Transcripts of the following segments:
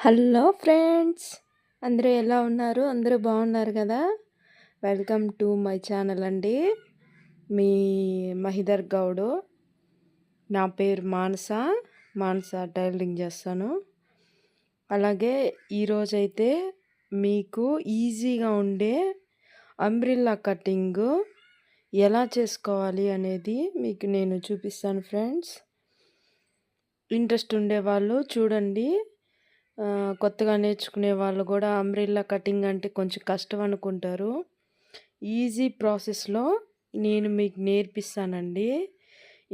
Hello friends, అందరూ ఎలా ఉన్నారు? అందరూ బాగున్నారు కదా? వెల్కమ్ టు మై ఛానల్ అండి. మీ మహిధర్ గౌడు. నా పేరు మానస టైలరింగ్ చేస్తాను. అలాగే ఈరోజైతే మీకు ఈజీగా ఉండే అంబ్రిల్లా కటింగ్ ఎలా చేసుకోవాలి అనేది మీకు నేను చూపిస్తాను ఫ్రెండ్స్. ఇంట్రెస్ట్ ఉండేవాళ్ళు చూడండి. కొత్తగా నేర్చుకునే వాళ్ళు కూడా అంబ్రెల్లా కటింగ్ అంటే కొంచెం కష్టం అనుకుంటారు. ఈజీ ప్రాసెస్లో నేను మీకు నేర్పిస్తానండి.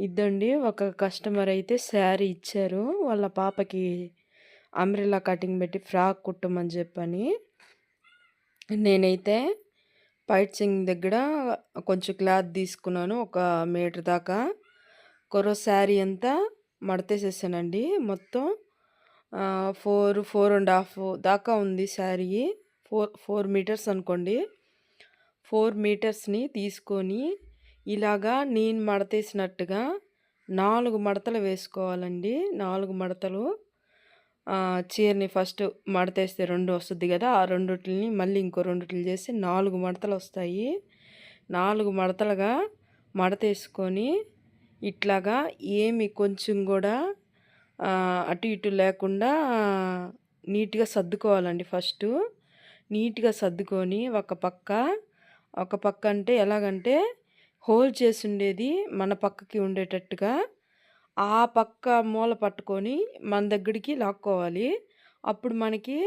ఇద్దండి, ఒక కస్టమర్ అయితే శారీ ఇచ్చారు వాళ్ళ పాపకి అంబ్రెల్లా కటింగ్ పెట్టి ఫ్రాక్ కుట్టమని చెప్పని. నేనైతే పైట్సింగ్ దగ్గర కొంచెం క్లాత్ తీసుకున్నాను, 1 మీటర్ దాకా. శారీ అంతా మడతేసేసానండి. మొత్తం 4.5 దాకా ఉంది శారీ. 4 మీటర్స్ అనుకోండి. 4 మీటర్స్ని తీసుకొని ఇలాగా నేను మడతేసినట్టుగా 4 మడతలు వేసుకోవాలండి. 4 మడతలు. చీరని ఫస్ట్ మడతేస్తే 2 వస్తుంది కదా, ఆ రెండిటిని మళ్ళీ ఇంకో 2 చేసి 4 మడతలు వస్తాయి. 4 మడతలుగా మడతేసుకొని ఇట్లాగా ఏమి కొంచెం కూడా అటు ఇటు లేకుండా నీట్గా సర్దుకోవాలండి. ఫస్ట్ నీట్గా సర్దుకొని ఒక పక్క అంటే ఎలాగంటే హోల్ చేసి ఉండేది మన పక్కకి ఉండేటట్టుగా ఆ పక్క మూల పట్టుకొని మన దగ్గరికి లాక్కోవాలి. అప్పుడు మనకి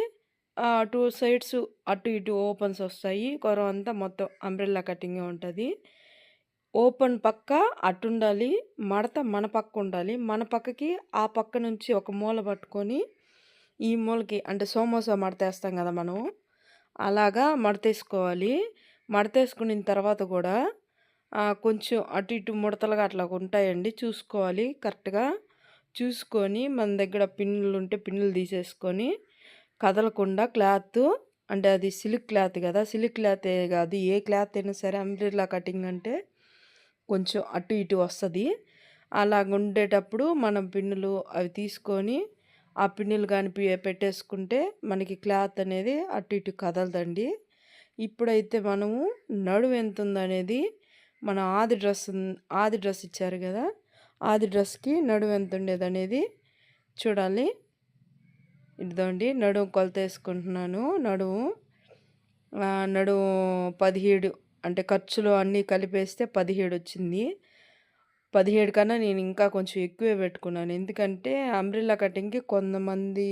2 సైడ్స్ అటు ఇటు ఓపెన్స్ వస్తాయి. అంతా మొత్తం అంబ్రెల్లా కటింగే ఉంటుంది. ఓపెన్ పక్క అటుండాలి, మడత మన పక్క ఉండాలి. మన పక్కకి ఆ పక్క నుంచి ఒక మూల పట్టుకొని ఈ మూలకి అంటే సోమోసా మడతేస్తాం కదా మనం, అలాగా మడతేసుకోవాలి. మడతేసుకున్న తర్వాత కూడా కొంచెం అటు ఇటు ముడతలుగా అట్లా ఉంటాయండి, చూసుకోవాలి. కరెక్ట్గా చూసుకొని మన దగ్గర పిన్నులు ఉంటే పిన్నులు తీసేసుకొని కదలకుండా క్లాత్, అంటే అది సిల్క్ క్లాత్ కదా, సిల్క్ క్లాతే కాదు ఏ క్లాత్ అయినా సరే అంబ్రెల్లా కటింగ్ అంటే కొంచెం అటు ఇటు వస్తుంది. అలాగ ఉండేటప్పుడు మనం పిన్నులు అవి తీసుకొని ఆ పిన్నులు కానీ పెట్టేసుకుంటే మనకి క్లాత్ అనేది అటు ఇటు కదలదండి. ఇప్పుడైతే మనము నడుము ఎంత ఉందనేది మన ఆది డ్రెస్ ఇచ్చారు కదా, ఆది డ్రెస్కి నడుము ఎంత ఉండేది అనేది చూడాలి. ఇదండి నడుము కొలత వేసుకుంటున్నాను. నడుము 17, అంటే ఖర్చులు అన్నీ కలిపేస్తే 17 వచ్చింది. 17 కన్నా నేను ఇంకా కొంచెం ఎక్కువే పెట్టుకున్నాను. ఎందుకంటే అంబ్రెల్లా కటింగ్కి కొంతమంది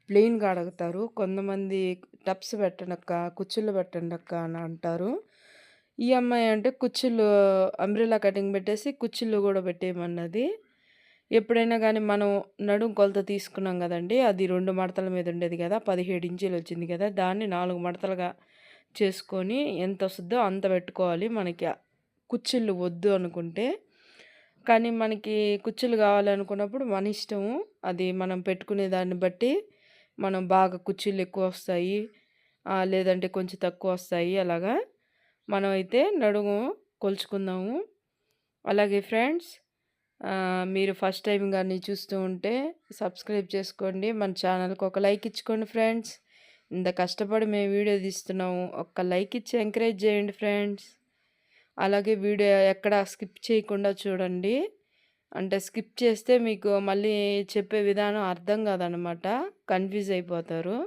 ప్లెయిన్గా అడుగుతారు, కొంతమంది టప్స్ పెట్టండక్క, కుచ్చుళ్ళు పెట్టండక్క అని అంటారు. ఈ అమ్మాయి అంటే కుచ్చుళ్ళు అంబ్రెల్లా కటింగ్ పెట్టేసి కుచ్చుళ్ళు కూడా పెట్టేయమన్నది. ఎప్పుడైనా కానీ మనం నడుము కొలత తీసుకున్నాం కదండి, అది 2 మడతల మీద ఉండేది కదా, 17 ఇంచీలు వచ్చింది కదా, దాన్ని 4 మడతలుగా చేసుకొని ఎంత వస్తుందో అంత పెట్టుకోవాలి. మనకి కుచ్చిళ్ళు వద్దు అనుకుంటే, కానీ మనకి కుచ్చులు కావాలనుకున్నప్పుడు మన ఇష్టము. అది మనం పెట్టుకునే దాన్ని బట్టి మనం బాగా కుచ్చిళ్ళు ఎక్కువ వస్తాయి, లేదంటే కొంచెం తక్కువ వస్తాయి. అలాగా మనం అయితే నడుము కొలుచుకుందాము. అలాగే ఫ్రెండ్స్, మీరు ఫస్ట్ టైం కానీ చూస్తూ ఉంటే సబ్స్క్రైబ్ చేసుకోండి, మన ఛానల్కి ఒక లైక్ ఇచ్చుకోండి ఫ్రెండ్స్. ఇంత కష్టపడి మేము వీడియో తీస్తున్నాము, ఒక్క లైక్ ఇచ్చి ఎంకరేజ్ చేయండి ఫ్రెండ్స్. అలాగే వీడియో ఎక్కడ స్కిప్ చేయకుండా చూడండి, అంటే స్కిప్ చేస్తే మీకు మళ్ళీ చెప్పే విధానం అర్థం కాదనమాట, కన్ఫ్యూజ్ అయిపోతారు.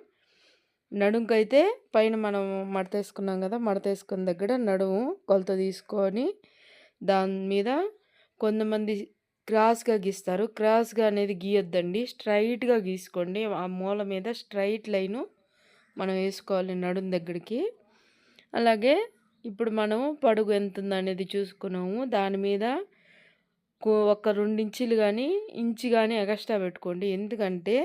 నడుముకైతే పైన మనం మడతేసుకున్నాం కదా, మడతేసుకున్న దగ్గర నడుము కొలత తీసుకొని దాని మీద కొంతమంది క్రాస్గా గీస్తారు. క్రాస్గా అనేది గీయొద్దండి, స్ట్రైట్గా గీసుకోండి. ఆ మూల మీద స్ట్రైట్ లైను మనం వేసుకోవాలి నడుము దగ్గరికి. అలాగే ఇప్పుడు మనం పొడుగు ఎంత ఉందనేది చూసుకున్నాము. దాని మీద ఒక 2 ఇంచులు కానీ ఇంచు కానీ ఎక్స్ట్రా పెట్టుకోండి. ఎందుకంటే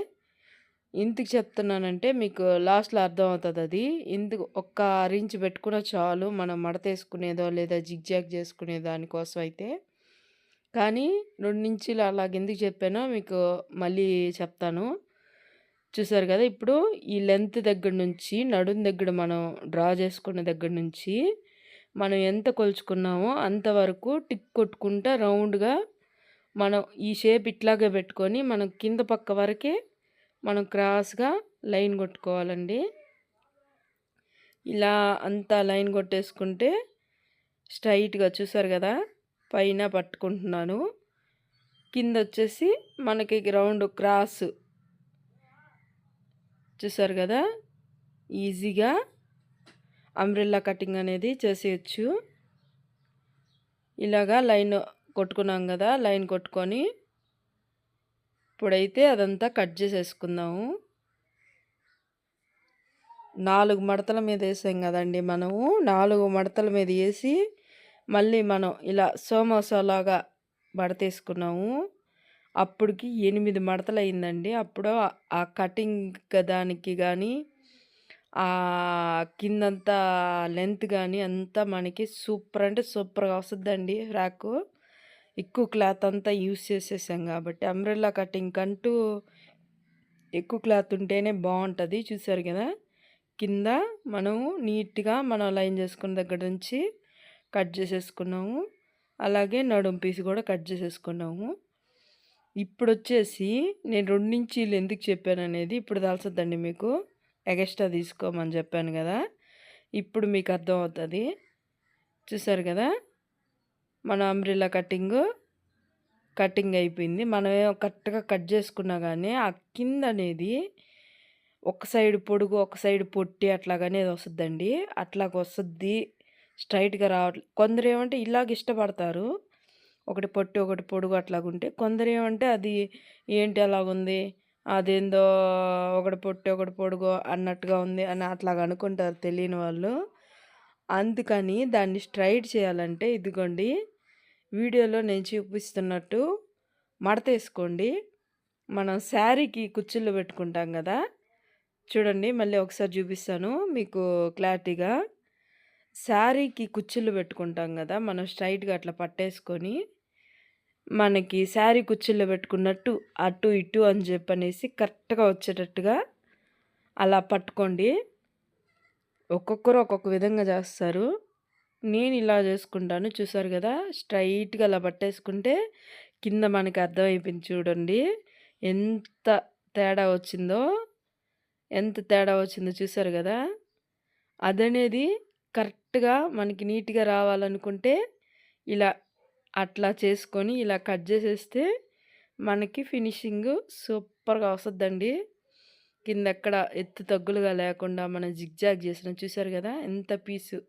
ఎందుకు చెప్తున్నానంటే మీకు లాస్ట్లో అర్థమవుతుంది అది. ఎందుకు ఒక్క 1 ఇంచు పెట్టుకున్నా చాలు, మనం మడతేసుకునేదో లేదా జిగ్జాగ్ చేసుకునే దానికోసం అయితే. కానీ 2 ఇంచులు అలాగ ఎందుకు చెప్పానో మీకు మళ్ళీ చెప్తాను. చూసారు కదా, ఇప్పుడు ఈ లెంత్ దగ్గర నుంచి నడుం దగ్గర మనం డ్రా చేసుకున్న దగ్గర నుంచి మనం ఎంత కొలుచుకున్నామో అంతవరకు టిక్ కొట్టుకుంటా రౌండ్గా మనం ఈ షేప్ ఇట్లాగే పెట్టుకొని మనం కింద పక్క వరకే మనం క్రాస్గా లైన్ కొట్టుకోవాలండి. ఇలా అంతా లైన్ కొట్టేసుకుంటే స్ట్రైట్‌గా చూసారు కదా, పైన పట్టుకుంటున్నాను. కింద వచ్చేసి మనకి రౌండ్ క్రాస్ చూసారు కదా, ఈజీగా అంబ్రెల్లా కటింగ్ అనేది చేసేయచ్చు. ఇలాగా లైన్ కొట్టుకున్నాం కదా, లైన్ కొట్టుకొని ఇప్పుడైతే అదంతా కట్ చేసేసుకుందాము. 4 మడతల మీద వేసాం కదండి మనము. 4 మడతల మీద వేసి మళ్ళీ మనం ఇలా సోమోసాలాగా మడతేసుకున్నాము. అప్పటికి 8 మడతలు అయిందండి. అప్పుడు ఆ కటింగ్ దానికి కానీ కిందంతా లెంత్ కానీ అంతా మనకి సూపర్ అంటే సూపర్గా వస్తుందండి ఫ్రాకు. ఎక్కువ క్లాత్ అంతా యూస్ చేసేసాం కాబట్టి అంబ్రెల్లా కటింగ్ కంటూ ఎక్కువ క్లాత్ ఉంటేనే బాగుంటుంది. చూసారు కదా, కింద మనము నీట్గా మనం లైన్ చేసుకున్న దగ్గర నుంచి కట్ చేసేసుకున్నాము. అలాగే నడుం పీస్ కూడా కట్ చేసేసుకున్నాము. ఇప్పుడు వచ్చేసి నేను 2 ఇంచీలు ఎందుకు చెప్పాను అనేది ఇప్పుడు తెలుసుద్దండి మీకు. ఎగస్ట్రా తీసుకోమని చెప్పాను కదా, ఇప్పుడు మీకు అర్థమవుతుంది. చూసారు కదా, మన అంబ్రెల్లా కటింగ్ అయిపోయింది. మనమేమో కరెక్ట్గా కట్ చేసుకున్నా కానీ ఆ కింద అనేది ఒక సైడ్ పొడుగు ఒక సైడ్ పొట్టి అట్లాగనేది వస్తుందండి. అట్లాగ వస్తుంది, స్ట్రైట్గా రావట్లేదు. కొందరు ఏమంటే ఇలాగ ఇష్టపడతారు, ఒకటి పొట్టి ఒకటి పొడుగు అట్లాగుంటే. కొందరు ఏమంటే అది ఏంటి అలాగుంది, అదేందో ఒకటి పొట్టి ఒకటి పొడుగు అన్నట్టుగా ఉంది అని అట్లాగ అనుకుంటారు తెలియని వాళ్ళు. అందుకని దాన్ని స్ట్రైట్ చేయాలంటే ఇదిగోండి, వీడియోలో నేను చూపిస్తున్నట్టు మడతేసుకోండి. మనం శారీకి కుచ్చుళ్ళు పెట్టుకుంటాం కదా, చూడండి మళ్ళీ ఒకసారి చూపిస్తాను మీకు క్లారిటీగా. శారీకి కుచ్చుళ్ళు పెట్టుకుంటాం కదా మనం, స్ట్రైట్గా అట్లా పట్టేసుకొని మనకి శారీ కుచ్చుళ్ళు పెట్టుకున్నట్టు అటు ఇటు అని చెప్పనేసి కరెక్ట్గా వచ్చేటట్టుగా అలా పట్టుకోండి. ఒక్కొక్కరు ఒక్కొక్క విధంగా చేస్తారు. నేను ఇలా చేసుకుంటాను. చూసారు కదా, స్ట్రైట్గా అలా పట్టేసుకుంటే కింద మనకి అర్థమైపోయింది. చూడండి ఎంత తేడా వచ్చిందో, చూసారు కదా. అదనేది కరెక్ట్గా మనకి నీట్గా రావాలనుకుంటే ఇలా అట్లా చేసుకొని ఇలా కట్ చేసేస్తే మనకి ఫినిషింగ్ సూపర్గా వస్తుందండి. కింద ఎక్కడ ఎత్తు తగ్గులుగా లేకుండా మనం జిగ్జాగ్ చేసిన చూసారు కదా, ఎంత పీసు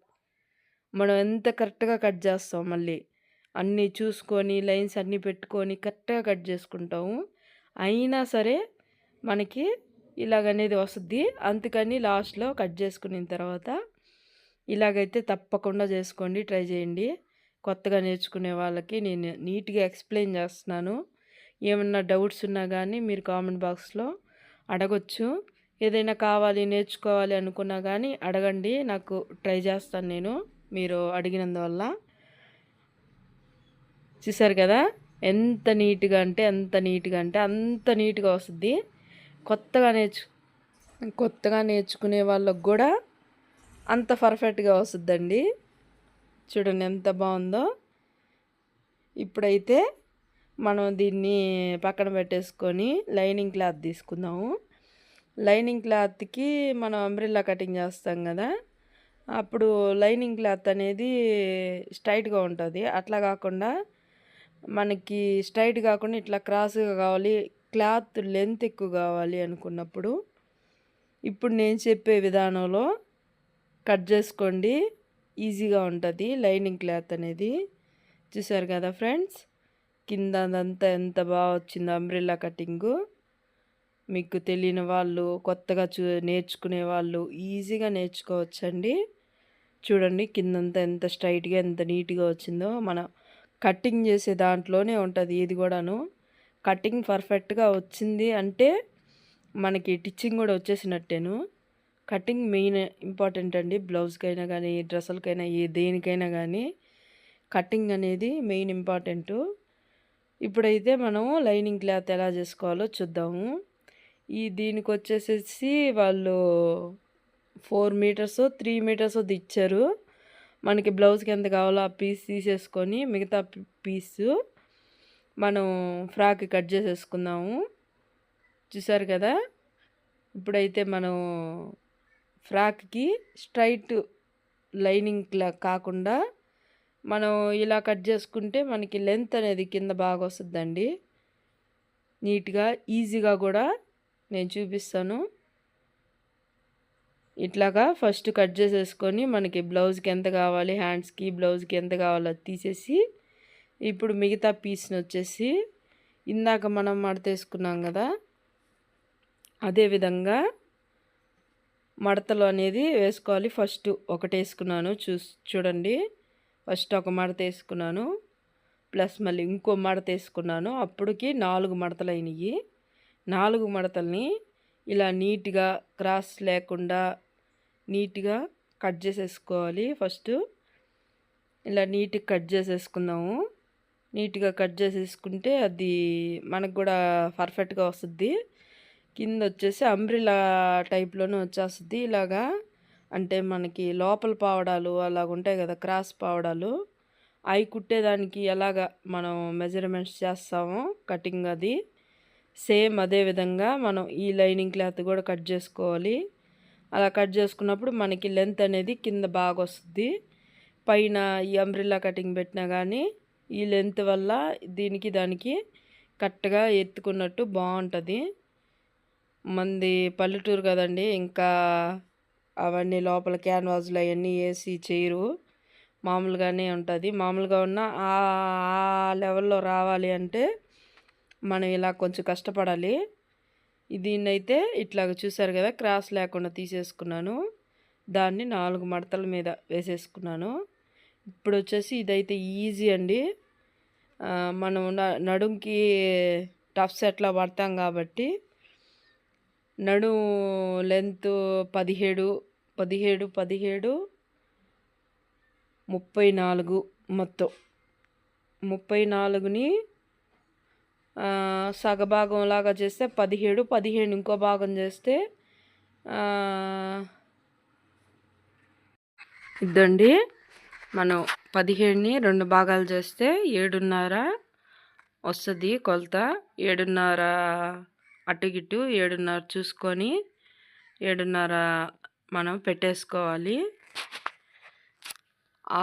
మనం ఎంత కరెక్ట్గా కట్ చేస్తాం. మళ్ళీ అన్నీ చూసుకొని లైన్స్ అన్నీ పెట్టుకొని కరెక్ట్గా కట్ చేసుకుంటాము. అయినా సరే మనకి ఇలాగనేది వస్తుంది. అందుకని లాస్ట్లో కట్ చేసుకున్న తర్వాత ఇలాగైతే తప్పకుండా చేసుకోండి, ట్రై చేయండి. కొత్తగా నేర్చుకునే వాళ్ళకి నేను నీట్గా ఎక్స్ప్లెయిన్ చేస్తున్నాను. ఏమన్నా డౌట్స్ ఉన్నా కానీ మీరు కామెంట్ బాక్స్లో అడగొచ్చు. ఏదైనా కావాలి నేర్చుకోవాలి అనుకున్నా కానీ అడగండి, నాకు ట్రై చేస్తాను నేను మీరు అడిగినందువల్ల. చూసారు కదా, ఎంత నీట్గా అంటే అంత నీట్గా వస్తుంది. కొత్తగా నేర్చుకునే వాళ్ళకు కూడా అంత పర్ఫెక్ట్గా వస్తుందండి. చూడండి ఎంత బాగుందో. ఇప్పుడైతే మనం దీన్ని పక్కన పెట్టేసుకొని లైనింగ్ క్లాత్ తీసుకుందాము. లైనింగ్ క్లాత్కి మనం అంబ్రెల్లా కటింగ్ చేస్తాం కదా, అప్పుడు లైనింగ్ క్లాత్ అనేది స్ట్రైట్గా ఉంటుంది. అట్లా కాకుండా మనకి స్ట్రైట్ కాకుండా ఇట్లా క్రాస్గా కావాలి, క్లాత్ లెంత్ ఎక్కువ కావాలి అనుకున్నప్పుడు ఇప్పుడు నేను చెప్పే విధానంలో కట్ చేసుకోండి, ఈజీగా ఉంటుంది లైనింగ్ క్లాత్ అనేది. చూసారు కదా ఫ్రెండ్స్, కింద అదంతా ఎంత బాగా వచ్చిందో అంబ్రెల్లా కటింగు. మీకు తెలియని వాళ్ళు, కొత్తగా నేర్చుకునే వాళ్ళు ఈజీగా నేర్చుకోవచ్చండి. చూడండి కిందంతా ఎంత స్ట్రైట్గా ఎంత నీట్గా వచ్చిందో. మన కటింగ్ చేసే దాంట్లోనే ఉంటుంది ఇది కూడాను. కటింగ్ పర్ఫెక్ట్గా వచ్చింది అంటే మనకి టిచ్చింగ్ కూడా వచ్చేసినట్టేను. కటింగ్ మెయిన్ ఇంపార్టెంట్ అండి, బ్లౌజ్కైనా కానీ డ్రెస్సులకైనా దేనికైనా కానీ కటింగ్ అనేది మెయిన్ ఇంపార్టెంటు. ఇప్పుడైతే మనము లైనింగ్ క్లాత్ ఎలా చేసుకోవాలో చూద్దాము. దీనికి వచ్చేసేసి వాళ్ళు 4 మీటర్స్ 3 మీటర్స్ ఇచ్చారు. మనకి బ్లౌజ్కి ఎంత కావాలో ఆ పీస్ తీసేసుకొని మిగతా పీసు మనం ఫ్రాక్ కట్ చేసేసుకుందాము. చూసారు కదా, ఇప్పుడైతే మనం ఫ్రాక్‌కి స్ట్రైట్ లైనింగ్‌లా కాకుండా మనం ఇలా కట్ చేసుకుంటే మనకి లెంత్ అనేది కింద బాగా వస్తుందండి. నీట్‌గా, ఈజీగా కూడా నేను చూపిస్తాను. ఇట్లాగా ఫస్ట్ కట్ చేసేసుకొని మనకి బ్లౌజ్‌కి ఎంత కావాలి, హ్యాండ్స్‌కి, బ్లౌజ్‌కి ఎంత కావాలో అది తీసేసి, ఇప్పుడు మిగతా పీస్‌ని వచ్చేసి ఇందాక మనం మడతేసుకున్నాం కదా! అదే విధంగా మడతలు అనేది వేసుకోవాలి. ఫస్ట్ ఒకటేసుకున్నాను చూడండి. ఫస్ట్ ఒక మడత వేసుకున్నాను. ప్లస్ మళ్ళీ ఇంకో మడత వేసుకున్నాను. అప్పటికి 4 మడతలయినాయి. 4 మడతల్ని ఇలా నీట్‌గా క్రాస్ లేకుండా నీట్‌గా కట్ చేసేసుకోవాలి ఫస్టు. ఇలా నీట్‌గా కట్ చేసేసుకుందాము. నీట్‌గా కట్ చేసేసుకుంటే అది మనకు కూడా పర్ఫెక్ట్‌గా వస్తుంది. కింద వచ్చేసి అంబ్రెల్లా టైప్‌లోనే వచ్చేస్తది. ఇలాగా అంటే మనకి లోపల పావడాలు అలాగుంటాయి కదా! క్రాస్ పావడాలు. అయి కుట్టేదానికి ఎలాగా మనం మెజర్‌మెంట్స్ చేస్తామో కటింగ్ అది. సేమ్ అదే విధంగా మనం ఈ లైనింగ్ క్లాత్ కూడా కట్ చేసుకోవాలి. అలా కట్ చేసుకున్నప్పుడు మనకి లెంత్ అనేది కింద బాగొస్తది. పైన ఈ అంబ్రెల్లా కటింగ్ పెట్టినా గానీ ఈ లెంత్ వల్ల దీనికి దానికి కరెక్ట్‌గా ఎత్తుకున్నట్టు బావుంటది. మనది పల్లెటూరు కదండీ! ఇంకా అవన్నీ లోపల క్యాన్వాస్‌లు అయన్నీ ఏసి చేయరు. మామూలుగానే ఉంటది. మామూలుగా ఉన్న ఆ లెవెల్‌లో రావాలి అంటే మనం ఇలా కొంచెం కష్టపడాలి. దీన్నైతే ఇట్లాగ చూసారు కదా! క్రాస్ లేకుండా తీసేసుకున్నాను. దాన్ని 4 మడతల మీద వేసేసుకున్నాను. ఇప్పుడొచ్చేసి ఇదైతే ఈజీ అండి. మనం నడుంకి టఫ్స్ ఎట్లా పడతాం కాబట్టి నడుము లెంత్ 17, 17, 17, 34 మొత్తం. 34ని సగభాగంలాగా చేస్తే 17, 15 ఇంకో భాగం చేస్తే ఇదండి. మనం 17ని 2 భాగాలు చేస్తే 7:30 వస్తుంది కొలత. 7:30 అటు ఇటు 7:30 చూసుకొని 7:30 మనం పెట్టేసుకోవాలి.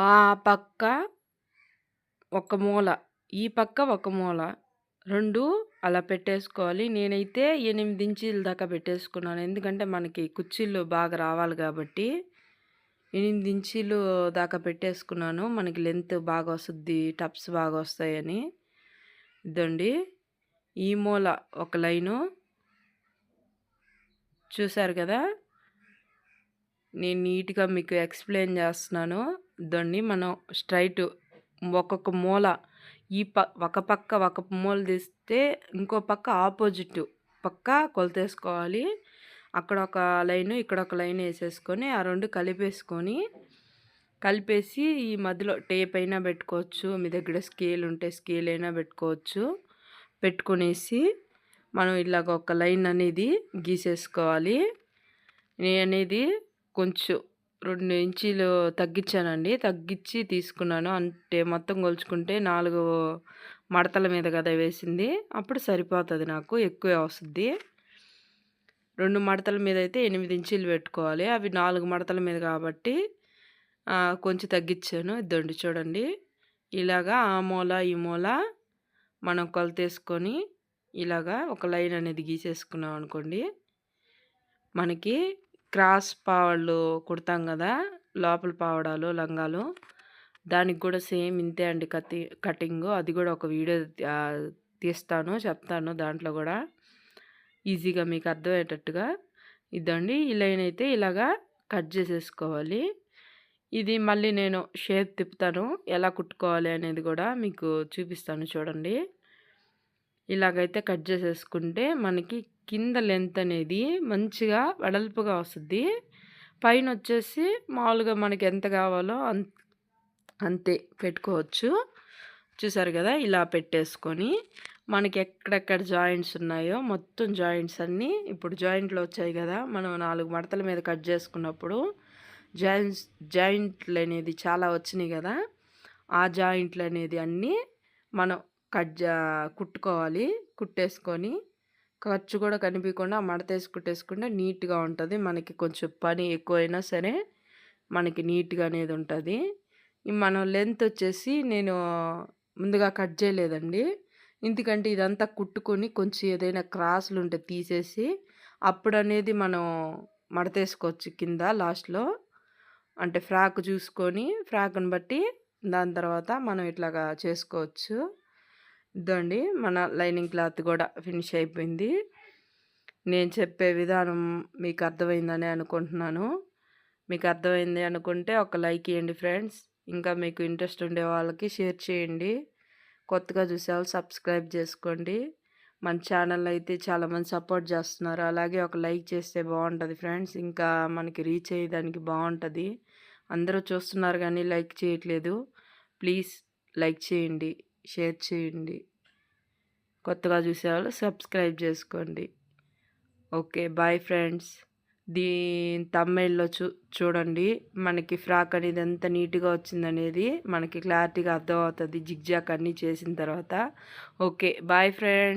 ఆ పక్క ఒక మూల, ఈ పక్క ఒక మూల 2 అలా పెట్టేసుకోవాలి. నేనైతే 8 ఇంచీల దాకా పెట్టేసుకున్నాను. ఎందుకంటే మనకి కుర్చీలు బాగా రావాలి కాబట్టి 8 ఇంచీలు దాకా పెట్టేసుకున్నాను. మనకి లెంత్ బాగా వస్తుంది, టప్స్ బాగా వస్తాయని. ఇదండి ఈ మూల ఒక లైను చూసారు కదా! నేను నీట్‌గా మీకు ఎక్స్‌ప్లెయిన్ చేస్తున్నాను. ఇదండి మనం స్ట్రైట్ ఒక్కొక్క మూల ఒక పక్క ఒక మూల తీస్తే ఇంకో పక్క ఆపోజిట్ పక్క కొలతేసుకోవాలి. అక్కడ ఒక లైను, ఇక్కడ ఒక లైన్ వేసేసుకొని ఆ 2 కలిపేసి ఈ మధ్యలో టేప్ అయినా పెట్టుకోవచ్చు. మీ దగ్గర స్కేల్ ఉంటే స్కేల్ అయినా పెట్టుకోవచ్చు. పెట్టుకునేసి మనం ఇలాగ ఒక లైన్ అనేది గీసేసుకోవాలి. నేననేది కొంచెం 2 ఇంచీలు తగ్గించానండి. తగ్గించి తీసుకున్నాను. అంటే మొత్తం కొలుచుకుంటే 4 మడతల మీద కదా వేసింది. అప్పుడు సరిపోతుంది నాకు. ఎక్కువే వస్తుంది. 2 మడతల మీద అయితే 8 ఇంచీలు పెట్టుకోవాలి. అవి 4 మడతల మీద కాబట్టి కొంచెం తగ్గించాను. ఇదండి చూడండి. ఇలాగా ఆ మూల ఈ మూల మనం కొలతేసుకొని ఇలాగా ఒక లైన్ అనేది గీసేసుకున్నాం అనుకోండి. మనకి క్రాస్ పావళ్ళు కుడతాం కదా! లోపల పావడాలు, లంగాలు దానికి కూడా సేమ్ ఇంతే అండి కటింగు. అది కూడా ఒక వీడియో తీస్తాను, చెప్తాను దాంట్లో కూడా ఈజీగా మీకు అర్థమయ్యేటట్టుగా. ఇదండి ఈ లైన్ అయితే ఇలాగా కట్ చేసేసుకోవాలి. ఇది మళ్ళీ నేను షేప్ తిప్పుతాను. ఎలా కుట్టుకోవాలి అనేది కూడా మీకు చూపిస్తాను చూడండి. ఇలాగైతే కట్ చేసేసుకుంటే మనకి కింద లెంత్ అనేది మంచిగా వెడల్పుగా వస్తుంది. పైన వచ్చేసి మామూలుగా మనకి ఎంత కావాలో అంతే పెట్టుకోవచ్చు. చూసారు కదా! ఇలా పెట్టేసుకొని మనకి ఎక్కడెక్కడ జాయింట్స్ ఉన్నాయో మొత్తం జాయింట్స్ అన్నీ ఇప్పుడు జాయింట్లు వచ్చాయి కదా! మనం 4 మడతల మీద కట్ చేసుకున్నప్పుడు జాయింట్లు అనేది చాలా వచ్చినాయి కదా! ఆ జాయింట్లు అనేది అన్నీ మనం కుట్టుకోవాలి. కుట్టేసుకొని ఖర్చు కూడా కనిపియకుండా మడతేసి కుట్టేసుకుంటే నీట్‌గా ఉంటది. మనకి కొంచెం పని ఎక్కువైనా సరే, మనకి నీట్‌గా అనేది ఉంటది. మనం లెంత్ వచ్చేసి నేను ముందుగా కట్ చేయలేదండి. ఎందుకంటే ఇదంతా కుట్టుకొని కొంచెం ఏదైనా క్రాసులుంటే తీసేసి, అప్పుడనేది మనం మడతేసుకోవచ్చు కింద లాస్ట్‌లో. అంటే ఫ్రాక్ చూసుకొని, ఫ్రాక్‌ని బట్టి దాని తర్వాత మనం ఇట్లాగా చేసుకోవచ్చు. ఇదండి మన లైనింగ్ క్లాత్ గూడా ఫినిష్ అయిపోయింది. నేను చెప్పే విధానం మీకు అర్థమైందని అనుకుంటున్నాను. మీకు అర్థమైంది అనుకుంటే ఒక లైక్ ఇయ్యండి ఫ్రెండ్స్. ఇంకా మీకు ఇంట్రెస్ట్ ఉండే వాళ్ళకి షేర్ చేయండి. కొత్తగా చూసేవాళ్ళు సబ్స్క్రైబ్ చేసుకోండి. మన ఛానల్ అయితే చాలామంది సపోర్ట్ చేస్తున్నారు. అలాగే ఒక లైక్ చేస్తే బావుంటది ఫ్రెండ్స్. ఇంకా మనకి రీచ్ అయ్యేదానికి బావుంటది. అందరూ చూస్తున్నారు గానీ లైక్ చేయట్లేదు. ప్లీజ్ లైక్ చేయండి, షేర్ చేయండి. కొత్తగా చూసేవాళ్ళు సబ్స్క్రైబ్ చేసుకోండి. ఓకే. Bye friends. థంబ్‌నెయిల్‌లో చూడండి. మనకి ఫ్రాక్ అనేది ఎంత నీట్‌గా వచ్చిందనేది మనకి క్లారిటీగా అర్థమవుతది. జిగ్‌జాగ్ అన్నీ చేసిన తర్వాత. ఓకే. Bye friends.